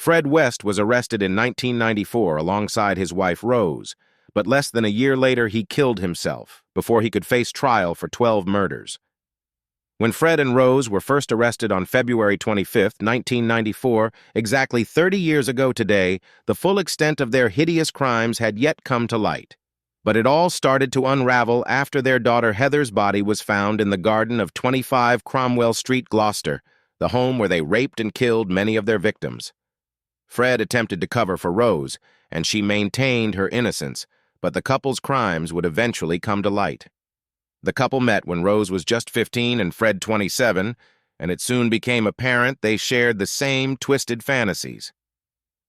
Fred West was arrested in 1994 alongside his wife Rose, but less than a year later he killed himself before he could face trial for 12 murders. When Fred and Rose were first arrested on February 25, 1994, exactly 30 years ago today, the full extent of their hideous crimes had yet come to light. But it all started to unravel after their daughter Heather's body was found in the garden of 25 Cromwell Street, Gloucester, the home where they raped and killed many of their victims. Fred attempted to cover for Rose, and she maintained her innocence, but the couple's crimes would eventually come to light. The couple met when Rose was just 15 and Fred 27, and it soon became apparent they shared the same twisted fantasies.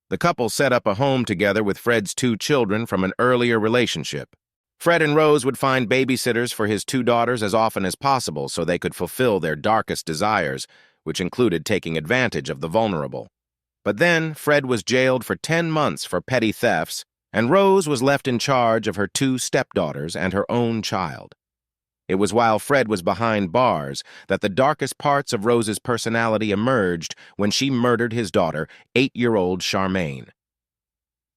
The couple set up a home together with Fred's 2 children from an earlier relationship. Fred and Rose would find babysitters for his 2 daughters as often as possible so they could fulfill their darkest desires, which included taking advantage of the vulnerable. But then Fred was jailed for 10 months for petty thefts, and Rose was left in charge of her 2 stepdaughters and her own child. It was while Fred was behind bars that the darkest parts of Rose's personality emerged when she murdered his daughter, 8-year-old Charmaine.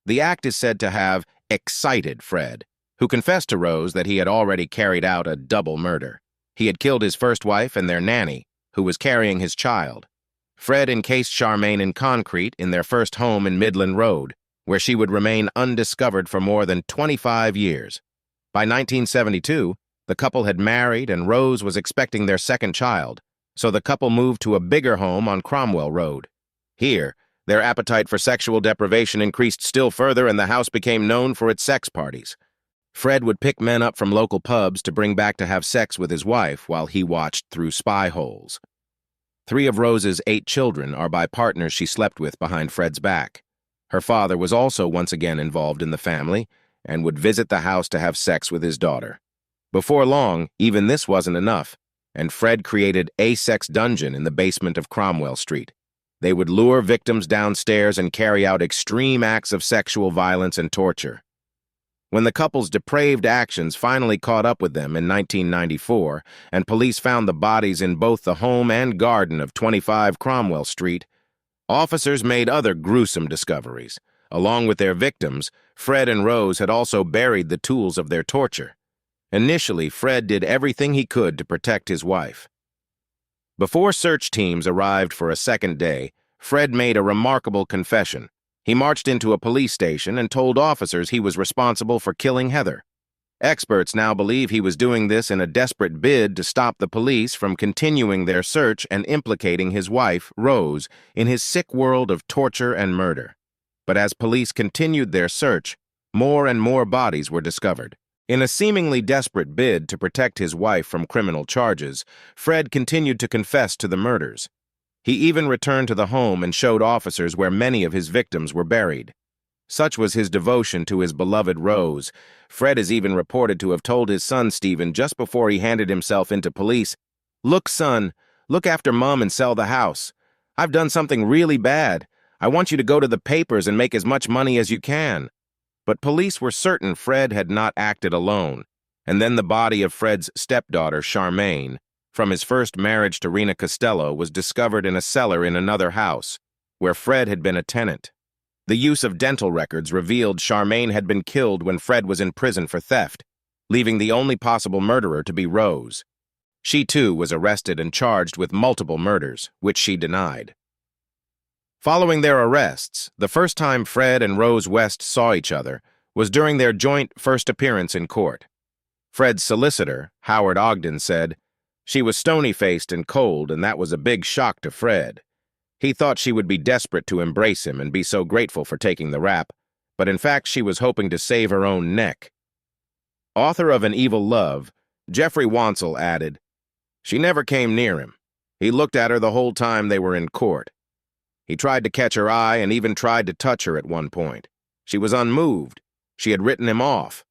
The act is said to have excited Fred, who confessed to Rose that he had already carried out a double murder. He had killed his first wife and their nanny, who was carrying his child. Fred encased Charmaine in concrete in their first home in Midland Road, where she would remain undiscovered for more than 25 years. By 1972, the couple had married and Rose was expecting their second child, so the couple moved to a bigger home on Cromwell Road. Here, their appetite for sexual deprivation increased still further and the house became known for its sex parties. Fred would pick men up from local pubs to bring back to have sex with his wife while he watched through spy holes. 3 of Rose's 8 children are by partners she slept with behind Fred's back. Her father was also once again involved in the family and would visit the house to have sex with his daughter. Before long, even this wasn't enough, and Fred created a sex dungeon in the basement of Cromwell Street. They would lure victims downstairs and carry out extreme acts of sexual violence and torture. When the couple's depraved actions finally caught up with them in 1994, and police found the bodies in both the home and garden of 25 Cromwell Street, officers made other gruesome discoveries. Along with their victims, Fred and Rose had also buried the tools of their torture. Initially, Fred did everything he could to protect his wife. Before search teams arrived for a second day, Fred made a remarkable confession. He marched into a police station and told officers he was responsible for killing Heather. Experts now believe he was doing this in a desperate bid to stop the police from continuing their search and implicating his wife, Rose, in his sick world of torture and murder. But as police continued their search, more and more bodies were discovered. In a seemingly desperate bid to protect his wife from criminal charges, Fred continued to confess to the murders. He even returned to the home and showed officers where many of his victims were buried. Such was his devotion to his beloved Rose. Fred is even reported to have told his son Stephen just before he handed himself into police, "Look, son, look after Mom and sell the house. I've done something really bad. I want you to go to the papers and make as much money as you can." But police were certain Fred had not acted alone, and then the body of Fred's stepdaughter, Charmaine, from his first marriage to Rena Costello, was discovered in a cellar in another house, where Fred had been a tenant. The use of dental records revealed Charmaine had been killed when Fred was in prison for theft, leaving the only possible murderer to be Rose. She, too, was arrested and charged with multiple murders, which she denied. Following their arrests, the first time Fred and Rose West saw each other was during their joint first appearance in court. Fred's solicitor, Howard Ogden, said, "She was stony-faced and cold, and that was a big shock to Fred. He thought she would be desperate to embrace him and be so grateful for taking the rap, but in fact she was hoping to save her own neck." Author of An Evil Love, Jeffrey Wansel added, "She never came near him. He looked at her the whole time they were in court. He tried to catch her eye and even tried to touch her at one point. She was unmoved. She had written him off."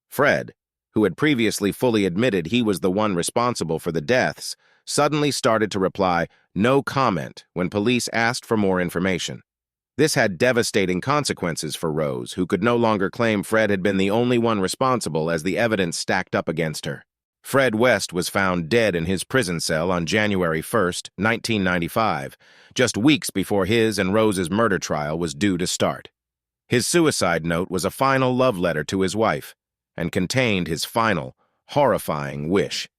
Fred, who had previously fully admitted he was the one responsible for the deaths, suddenly started to reply, "No comment," when police asked for more information. This had devastating consequences for Rose, who could no longer claim Fred had been the only one responsible as the evidence stacked up against her. Fred West was found dead in his prison cell on January 1st, 1995, just weeks before his and Rose's murder trial was due to start. His suicide note was a final love letter to his wife and contained his final, horrifying wish.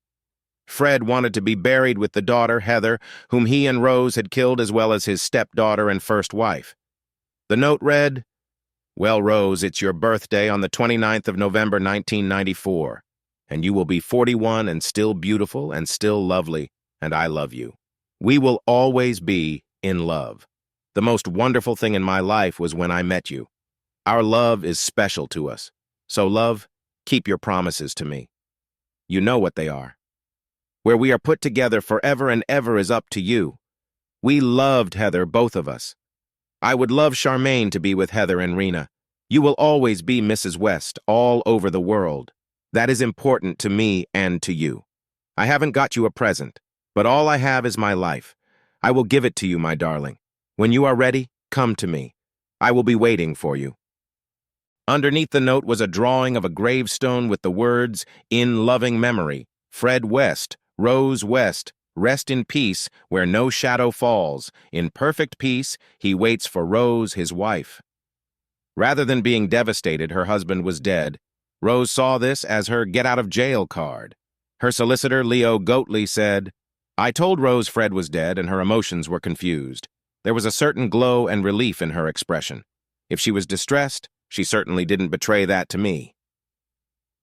Fred wanted to be buried with the daughter, Heather, whom he and Rose had killed, as well as his stepdaughter and first wife. The note read, "Well, Rose, it's your birthday on the 29th of November, 1994, and you will be 41 and still beautiful and still lovely, and I love you. We will always be in love. The most wonderful thing in my life was when I met you. Our love is special to us. So, love, keep your promises to me. You know what they are. Where we are put together forever and ever is up to you. We loved Heather, both of us. I would love Charmaine to be with Heather and Rena. You will always be Mrs. West all over the world. That is important to me and to you. I haven't got you a present, but all I have is my life. I will give it to you, my darling. When you are ready, come to me. I will be waiting for you." Underneath the note was a drawing of a gravestone with the words, "In loving memory, Fred West, Rose West, rest in peace where no shadow falls. In perfect peace, he waits for Rose, his wife." Rather than being devastated her husband was dead, Rose saw this as her get-out-of-jail card. Her solicitor, Leo Goatley, said, "I told Rose Fred was dead and her emotions were confused. There was a certain glow and relief in her expression. If she was distressed, she certainly didn't betray that to me."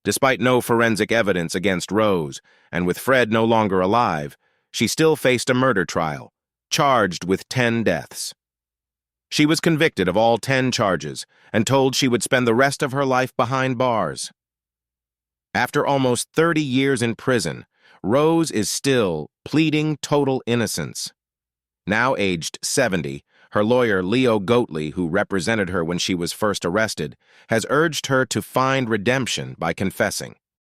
Despite no forensic evidence against Rose, and with Fred no longer alive, she still faced a murder trial, charged with 10 deaths. She was convicted of all 10 charges and told she would spend the rest of her life behind bars. After almost 30 years in prison, Rose is still pleading total innocence. Now aged 70, her lawyer Leo Goatley, who represented her when she was first arrested, has urged her to find redemption by confessing.